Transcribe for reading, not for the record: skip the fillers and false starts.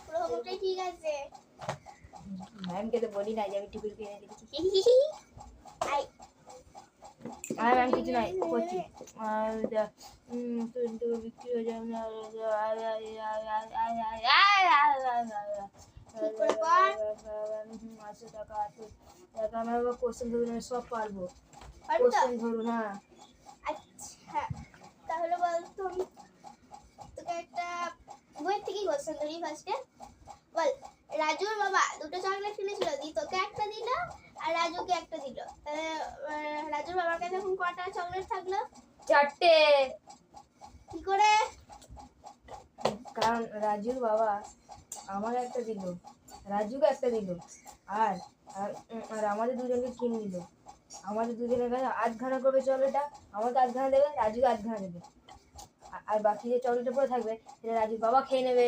পুরোটাই ঠিক আছে। ম্যামকে তো বলি না যে আমি টিফিন কিনে দিয়েছি। আই ম্যাম কিছু নাই করছি বিক্রি হয়ে যাবে না। ঠিক করে কর। 800 টাকা আছে টাকা আমার কোশ্চেন ধরুন আমি সব পারবো। পারবি তো? কোশ্চেন ধরুন হ্যাঁ। আচ্ছা তাহলে বল তুমি, তোকে একটা বই থেকে কোশ্চেন ধরি ফার্স্টে। বল, রাজুর বাবা দুটো চকলেট কিনেছিল, দি তোকে একটা দিল আর রাজুকে একটা দিল, তাহলে রাজুর বাবার কাছে এখন কটা চকলেট থাকলো? 4টে। কি করে? কারণ রাজুর বাবা আমাকে একটা দিল, রাজুকে একটা দিল, আর আর আমাদের দুজনকে কিনে দিল। আমাদের দুজনের কাছে আধখানা করবে চকলেটটা, আমাকে আধখানা দেবে, রাজুকে আধখানা দেবে, আর বাকি যে চকলেটটা পড়ে থাকবে সেটা রাজুর বাবা খেয়ে নেবে।